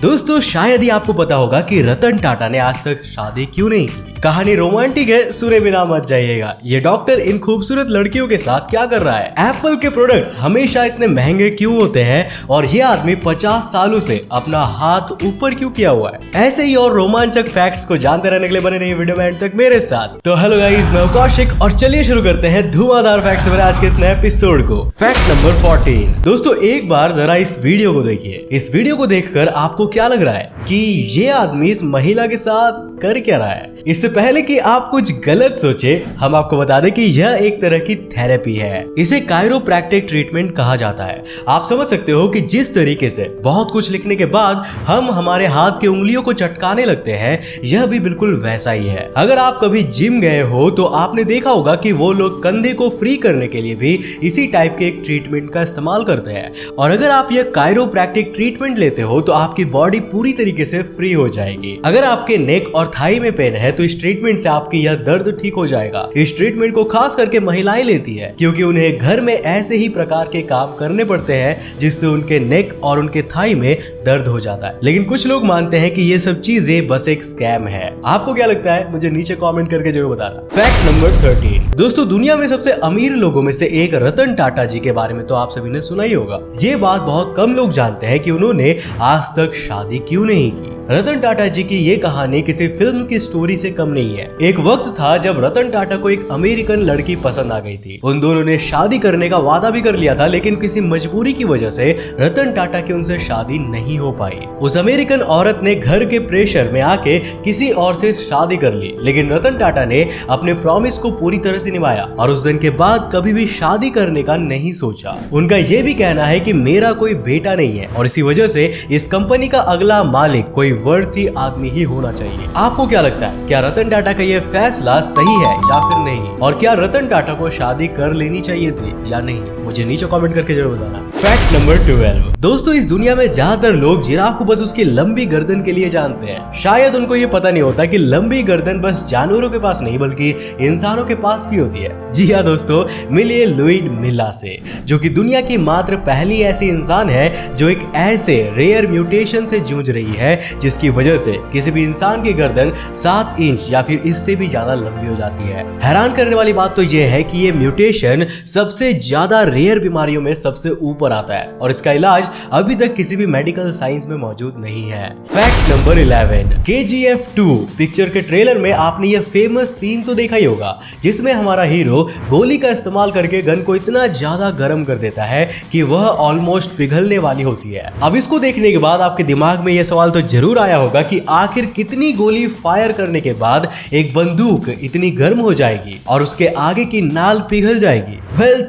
दोस्तों शायद ही आपको पता होगा कि रतन टाटा ने आज तक शादी क्यों नहीं की। कहानी रोमांटिक है, सुने बिना मत जाइएगा। ये डॉक्टर इन खूबसूरत लड़कियों के साथ क्या कर रहा है? एप्पल के प्रोडक्ट्स हमेशा इतने महंगे क्यों होते हैं और ये आदमी 50 सालों से अपना हाथ ऊपर क्यों किया हुआ है? ऐसे ही और रोमांचक फैक्ट्स को जानते रहने के लिए बने रहिए वीडियो में एंड तक मेरे साथ। तो हेलो गाइस, मैं कौशिक और चलिए शुरू करते हैं धुआंधार फैक्ट्स से आज के इस नए एपिसोड को। Fact number 14। दोस्तों एक बार जरा इस वीडियो को देखिए। इस वीडियो को देखकर आपको क्या लग रहा है कि ये आदमी इस महिला के साथ कर क्या रहा है? इससे पहले कि आप कुछ गलत सोचे, हम आपको बता दें कि यह एक तरह की थेरेपी है। इसे कायरोप्रैक्टिक ट्रीटमेंट कहा जाता है। आप समझ सकते हो कि जिस तरीके से बहुत कुछ लिखने के बाद हम हमारे हाथ की उंगलियों को चटकाने लगते हैं, यह भी बिल्कुल वैसा ही है। अगर आप कभी जिम गए हो तो आपने देखा होगा कि वो लोग कंधे को फ्री करने के लिए भी इसी टाइप के एक ट्रीटमेंट का इस्तेमाल करते हैं। और अगर आप यह कायरोप्रैक्टिक ट्रीटमेंट लेते हो तो आपकी बॉडी पूरी तरीके से फ्री हो जाएगी। अगर आपके नेक और थाई में पेन है तो इस ट्रीटमेंट से आपकी यह दर्द ठीक हो जाएगा। इस ट्रीटमेंट को खास करके महिलाएं लेती है क्योंकि उन्हें घर में ऐसे ही प्रकार के काम करने पड़ते हैं जिससे उनके नेक और उनके थाई में दर्द हो जाता है। लेकिन कुछ लोग मानते हैं कि ये सब चीजें बस एक स्कैम है। आपको क्या लगता है? मुझे नीचे कमेंट करके जरूर बताना। Fact number 13। दोस्तों दुनिया में सबसे अमीर लोगों में से एक रतन टाटा जी के बारे में तो आप सभी ने सुना ही होगा। ये बात बहुत कम लोग जानते हैं कि उन्होंने आज तक शादी क्यों नहीं की। रतन टाटा जी की ये कहानी किसी फिल्म की स्टोरी से कम नहीं है। एक वक्त था जब रतन टाटा को एक अमेरिकन लड़की पसंद आ गई थी। उन दोनों ने शादी करने का वादा भी कर लिया था, लेकिन किसी मजबूरी की वजह से रतन टाटा की उनसे शादी नहीं हो पाई। उस अमेरिकन औरत ने घर के प्रेशर में आके किसी और से शादी कर ली, लेकिन रतन टाटा ने अपने प्रॉमिस को पूरी तरह से निभाया और उस दिन के बाद कभी भी शादी करने का नहीं सोचा। उनका ये भी कहना है कि मेरा कोई बेटा नहीं है और इसी वजह से इस कंपनी का अगला मालिक कोई वर्थी आदमी ही होना चाहिए। आपको क्या लगता है, क्या रतन टाटा का यह फैसला सही है या फिर नहीं? और क्या रतन टाटा को शादी कर लेनी चाहिए थी या नहीं? मुझे नीचे कमेंट करके जरूर बताना। Fact number 12। दोस्तों इस दुनिया में ज्यादातर लोग जिराफ को बस उसकी लंबी गर्दन के लिए जानते हैं। शायद उनको ये पता नहीं होता कि लंबी गर्दन बस जानवरों के पास नहीं बल्कि इंसानों के पास भी होती है। जी हाँ दोस्तों, मिलिए लुइड मिला से, जो कि दुनिया की मात्र पहली ऐसी इंसान है जो एक ऐसे रेयर म्यूटेशन से जूझ रही है जिसकी वजह से किसी भी इंसान की गर्दन 7 इंच या फिर इससे भी ज्यादा लंबी हो जाती है। हैरान करने वाली बात तो यह है कि ये म्यूटेशन सबसे ज्यादा रेयर बीमारियों में सबसे ऊपर आता है और इसका इलाज अभी तक किसी भी मेडिकल साइंस में मौजूद नहीं है। Fact number 11। KGF 2 पिक्चर के ट्रेलर में आपने यह फेमस सीन तो देखा ही होगा जिसमें हमारा हीरो गोली का इस्तेमाल करके गन को इतना ज्यादा गर्म कर देता है कि वह ऑलमोस्ट पिघलने वाली होती है। अब इसको देखने के बाद आपके दिमाग में यह सवाल तो जरूर आया होगा कि आखिर कितनी गोली फायर करने के बाद एक बंदूक इतनी गर्म हो जाएगी और उसके आगे की नाल पिघल जाएगी।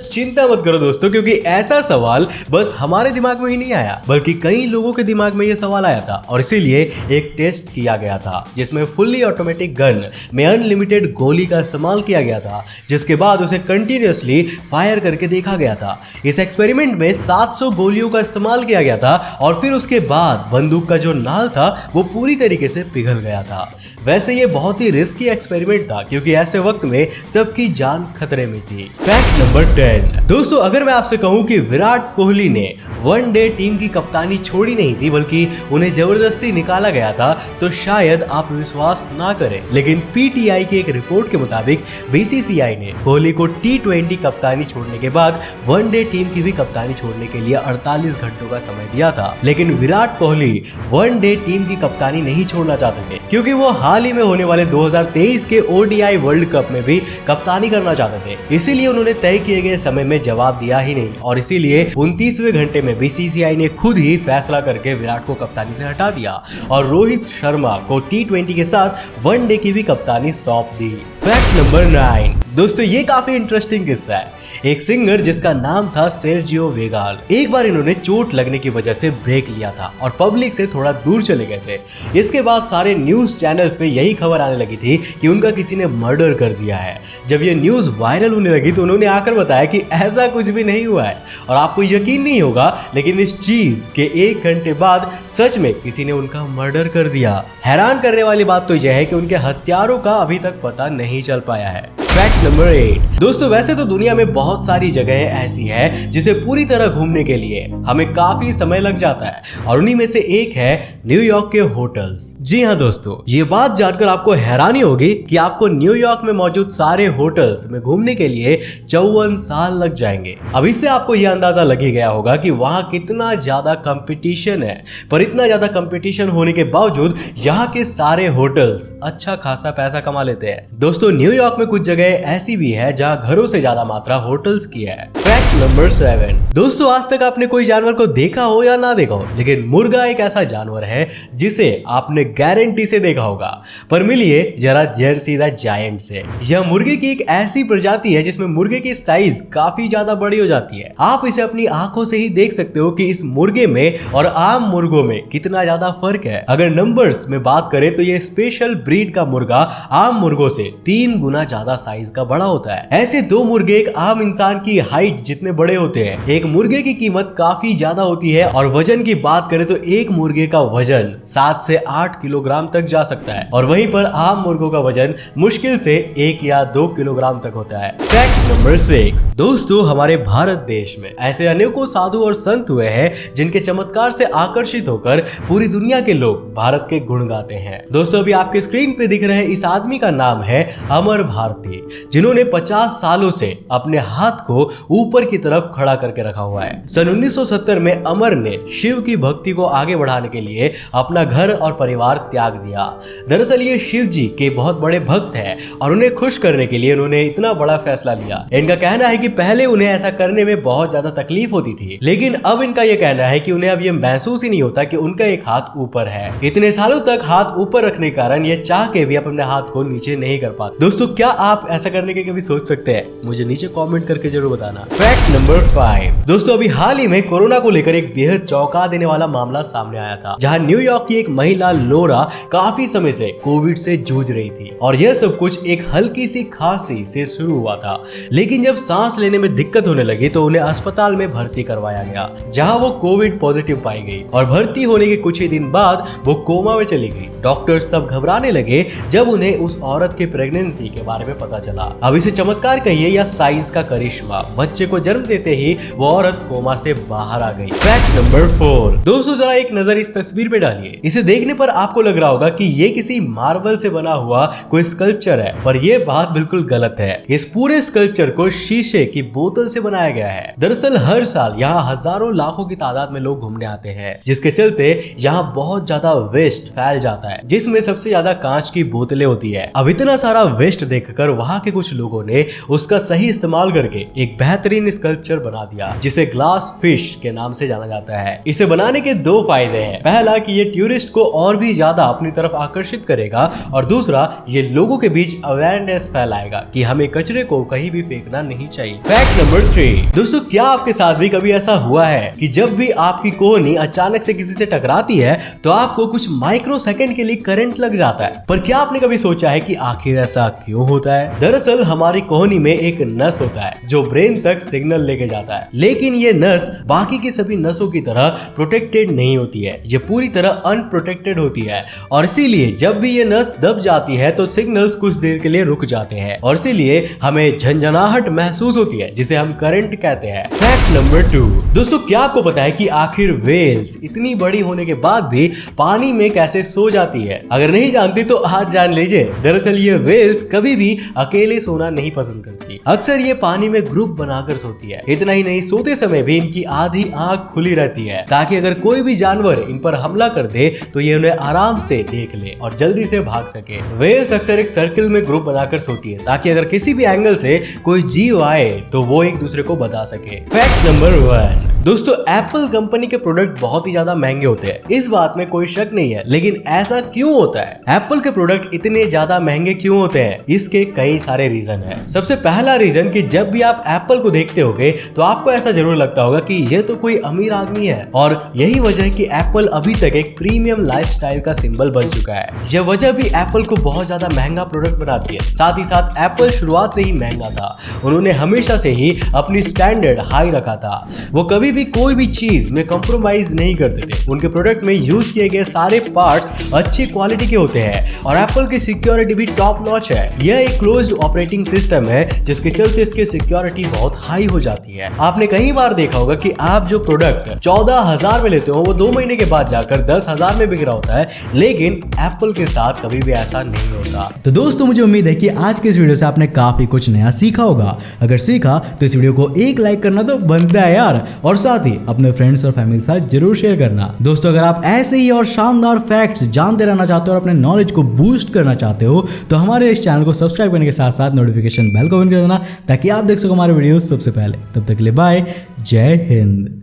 चिंता मत करो दोस्तों, क्योंकि ऐसा सवाल बस हमारे दिमाग में ही नहीं आया बल्कि कई लोगों के दिमाग में यह सवाल आया था और इसीलिए एक टेस्ट किया गया था जिसमें फुल्ली ऑटोमेटिक गन में अनलिमिटेड गोली का इस्तेमाल किया गया था, जिसके बाद उसे कंटिन्यूअसली फायर करके देखा गया था। इस एक्सपेरिमेंट में 700 गोलियों का इस्तेमाल किया गया था और फिर उसके बाद बंदूक का जो नाल था वो पूरी तरीके से पिघल गया था। वैसे ये बहुत ही रिस्की एक्सपेरिमेंट था क्योंकि ऐसे वक्त में सबकी जान खतरे में थी। Fact number 10। दोस्तों अगर मैं आपसे कहूं कि विराट कोहली ने वनडे टीम की कप्तानी छोड़ी नहीं थी बल्कि उन्हें जबरदस्ती निकाला गया था तो शायद आप विश्वास ना करें, लेकिन PTI की एक रिपोर्ट के मुताबिक BCCI ने कोहली को T20 कप्तानी छोड़ने के बाद वनडे टीम की भी कप्तानी छोड़ने के लिए 48 घंटों का समय दिया था। लेकिन विराट कोहली वनडे टीम की कप्तानी नहीं छोड़ना चाहते थे क्योंकि वो हाल ही में होने वाले 2023 के ODI वर्ल्ड कप में भी कप्तानी करना चाहते थे। इसीलिए उन्होंने तय किए गए समय में जवाब दिया ही नहीं और इसीलिए 29वें घंटे में BCCI ने खुद ही फैसला करके विराट को कप्तानी से हटा दिया और रोहित शर्मा को T20 के साथ वनडे की भी कप्तानी सौंप दी। Fact number 9। दोस्तों ये काफी इंटरेस्टिंग किस्सा है। एक सिंगर जिसका नाम था सेर्जियो वेगाल, एक बार इन्होंने चोट लगने की वजह से ब्रेक लिया था और पब्लिक से थोड़ा दूर चले गए थे। इसके बाद सारे न्यूज चैनल्स पे यही खबर आने लगी थी कि उनका किसी ने मर्डर कर दिया है। जब ये न्यूज वायरल होने लगी तो उन्होंने आकर बताया कि ऐसा कुछ भी नहीं हुआ है और आपको यकीन नहीं होगा, लेकिन इस चीज के 1 घंटे बाद सच में किसी ने उनका मर्डर कर दिया। हैरान करने वाली बात तो यह है कि उनके हत्यारों का अभी तक पता नहीं चल पाया है। Fact number 8। दोस्तों वैसे तो दुनिया में बहुत सारी जगहें ऐसी है जिसे पूरी तरह घूमने के लिए हमें काफी समय लग जाता है और उन्हीं में से एक है न्यूयॉर्क के होटल्स। जी हाँ दोस्तों, ये बात जानकर आपको हैरानी होगी कि आपको न्यूयॉर्क में मौजूद सारे होटल्स में घूमने के लिए 54 साल लग जाएंगे। अब इससे आपको यह अंदाजा लग ही गया होगा कि वहां कितना ज्यादा कंपटीशन है, पर इतना ज्यादा कंपटीशन होने के बावजूद यहाँ के सारे होटल्स अच्छा खासा पैसा कमा लेते हैं। दोस्तों न्यूयॉर्क में कुछ जगह ऐसी भी है जहाँ घरों से ज्यादा मात्रा होटल्स की है। Fact number 7। दोस्तों आज तक आपने कोई जानवर को देखा हो या ना देखा हो, लेकिन मुर्गा एक ऐसा जानवर है जिसे आपने गारंटी से देखा होगा, पर मिलिए जरा जर्सी द जायंट से। यह मुर्गे की एक ऐसी प्रजाति है जिसमें मुर्गे की साइज काफी ज्यादा बड़ी हो जाती है। आप इसे अपनी आंखों से ही देख सकते हो कि इस मुर्गे में और आम मुर्गों में कितना ज्यादा फर्क है। अगर नंबर्स में बात करें तो ये स्पेशल ब्रीड का मुर्गा आम मुर्गों से 3 गुना ज्यादा साइज का बड़ा होता है। ऐसे 2 मुर्गे एक आम इंसान की हाइट जितने बड़े होते हैं। एक मुर्गे की कीमत काफी ज्यादा होती है और वजन की बात करें तो एक मुर्गे का वजन 7 से 8 किलोग्राम तक जा सकता है और वहीं पर आम मुर्गों का वजन मुश्किल से 1 या 2 किलोग्राम तक होता है। Fact number 6। दोस्तों हमारे भारत देश में ऐसे अनेकों साधु और संत हुए हैं जिनके चमत्कार से आकर्षित होकर पूरी दुनिया के लोग भारत के गुण गाते हैं। दोस्तों अभी आपके स्क्रीन पे दिख रहे इस आदमी का नाम है अमर भारती, जिन्होंने 50 सालों से अपने हाथ को ऊपर की तरफ खड़ा करके रखा हुआ है। सन 1970 में अमर ने शिव की भक्ति को आगे बढ़ाने के लिए अपना घर और परिवार त्याग दिया। दरअसल ये शिव जी के बहुत बड़े भक्त हैं और उन्हें खुश करने के लिए उन्होंने इतना बड़ा फैसला लिया। इनका कहना है कि पहले उन्हें ऐसा करने में बहुत ज्यादा तकलीफ होती थी, लेकिन अब इनका यह कहना है कि उन्हें अब ये महसूस ही नहीं होता कि उनका एक हाथ ऊपर है। इतने सालों तक हाथ ऊपर रखने के कारण ये चाह के भी अपने हाथ को नीचे नहीं कर पाते। दोस्तों क्या आप ऐसा करने के कभी सोच सकते हैं? मुझे नीचे कमेंट करके जरूर बताना। Fact number 5। दोस्तों अभी हाल ही में कोरोना को लेकर एक बेहद चौंका देने वाला मामला सामने आया था, जहां न्यूयॉर्क की एक महिला लोरा काफी समय से कोविड से जूझ रही थी और यह सब कुछ एक हल्की सी खांसी से शुरू हुआ था, लेकिन जब सांस लेने में दिक्कत होने लगी तो उन्हें अस्पताल में भर्ती करवाया गया, जहां वो कोविड पॉजिटिव पाई गई और भर्ती होने के कुछ ही दिन बाद वो कोमा में चली गई। डॉक्टर्स तब घबराने लगे जब उन्हें उस औरत के प्रेगनेंसी के बारे में पता चला। अब इसे चमत्कार कहिए या साइंस का करिश्मा, बच्चे को जन्म देते ही वो औरत कोमा से बाहर आ गई। Fact number 4। दोस्तों जरा एक नजर इस तस्वीर पे डालिए। इसे देखने पर आपको लग रहा होगा कि ये किसी मार्बल से बना हुआ कोई स्कल्पचर है, पर यह बात बिल्कुल गलत है। इस पूरे स्कल्पचर को शीशे की बोतल से बनाया गया है। दरअसल हर साल यहाँ हजारों लाखों की तादाद में लोग घूमने आते हैं, जिसके चलते यहाँ बहुत ज्यादा वेस्ट फैल जाता है, जिसमें सबसे ज्यादा कांच की बोतलें होती है। अब इतना सारा वेस्ट देखकर वहाँ के कुछ लोगों ने उसका सही इस्तेमाल करके एक बेहतरीन स्कल्पचर बना दिया, जिसे ग्लास फिश के नाम से जाना जाता है। इसे बनाने के 2 फायदे हैं। पहला कि ये टूरिस्ट को और भी ज्यादा अपनी तरफ आकर्षित करेगा और दूसरा ये लोगों के बीच अवेयरनेस फैलाएगा कि हमें कचरे को कहीं भी फेंकना नहीं चाहिए। Fact number 3। दोस्तों क्या आपके साथ भी कभी ऐसा हुआ है कि जब भी आपकी कोहनी अचानक से किसी से टकराती है तो आपको कुछ माइक्रो सेकंड के लिए करंट लग जाता है, पर क्या आपने कभी सोचा है कि आखिर ऐसा क्यों होता है? दरअसल हमारी कोहनी में एक नस होता है जो ब्रेन तक सिग्नल लेके जाता है, लेकिन ये नस बाकी की सभी नसों की तरह प्रोटेक्टेड नहीं होती है। ये पूरी तरह अनप्रोटेक्टेड होती है और इसीलिए जब भी ये नस दब जाती है तो सिग्नल्स कुछ देर के लिए रुक जाते हैं और इसीलिए हमें झंझनाहट महसूस होती है, जिसे हम करंट कहते हैं। Fact number 2। दोस्तों क्या आपको पता है कि आखिर वेल्स इतनी बड़ी होने के बाद भी पानी में कैसे सो जाती है? अगर नहीं जानती तो आज जान लीजिए। दरअसल ये वेल्स कभी भी अकेले सोना नहीं पसंद करती, अक्सर ये पानी में ग्रुप बनाकर सोती है। इतना ही नहीं, सोते समय भी इनकी आधी आंख खुली रहती है ताकि अगर कोई भी जानवर इन पर हमला कर दे तो ये उन्हें आराम से देख ले और जल्दी से भाग सके। वेल्स अक्सर एक सर्किल में ग्रुप बनाकर सोती है ताकि अगर किसी भी एंगल से कोई जीव आए तो वो एक दूसरे को बता सके। Fact number 1। दोस्तों एप्पल कंपनी के प्रोडक्ट बहुत ही ज्यादा महंगे होते हैं, इस बात में कोई शक नहीं है, लेकिन ऐसा क्यों होता है? एप्पल के प्रोडक्ट इतने ज्यादा महंगे क्यों होते हैं? इसके कई सारे रीजन हैं। सबसे पहला रीजन कि जब भी आप एप्पल को देखते होगे तो आपको ऐसा जरूर लगता होगा कि ये तो कोई अमीर आदमी है, और यही वजह है कि एप्पल अभी तक एक प्रीमियम लाइफस्टाइल का सिंबल बन चुका है। यह वजह भी एप्पल को बहुत ज्यादा महंगा प्रोडक्ट बनाती है। साथ ही साथ एप्पल शुरुआत से ही महंगा था, उन्होंने हमेशा से ही अपनी स्टैंडर्ड हाई रखा था। वो कभी कभी भी कोई भी चीज में कॉम्प्रोमाइज नहीं करते थे। उनके प्रोडक्ट में यूज किए गए सारे पार्ट्स अच्छी क्वालिटी के होते हैं और एप्पल की सिक्योरिटी भी टॉप नॉच है। यह एक क्लोज्ड ऑपरेटिंग सिस्टम है जिसके चलते इसकी सिक्योरिटी बहुत हाई हो जाती है। आपने कई बार देखा होगा कि आप जो प्रोडक्ट 14,000 में लेते हो वो 2 महीने के बाद जाकर 10,000 में बिक रहा होता है, लेकिन एप्पल के साथ कभी भी ऐसा नहीं होता। तो दोस्तों मुझे उम्मीद है कि आज के इस वीडियो से आपने काफी कुछ नया सीखा होगा। अगर सीखा तो इस वीडियो को एक लाइक करना तो बनता है यार, और साथ ही अपने फ्रेंड्स और फैमिली के साथ जरूर शेयर करना। दोस्तों अगर आप ऐसे ही और शानदार फैक्ट्स जानते रहना चाहते हो और अपने नॉलेज को बूस्ट करना चाहते हो तो हमारे इस चैनल को सब्सक्राइब करने के साथ साथ नोटिफिकेशन बेल को ऑन कर देना ताकि आप देख सको हमारे वीडियो सबसे पहले। तब तक के लिए बाय, जय हिंद।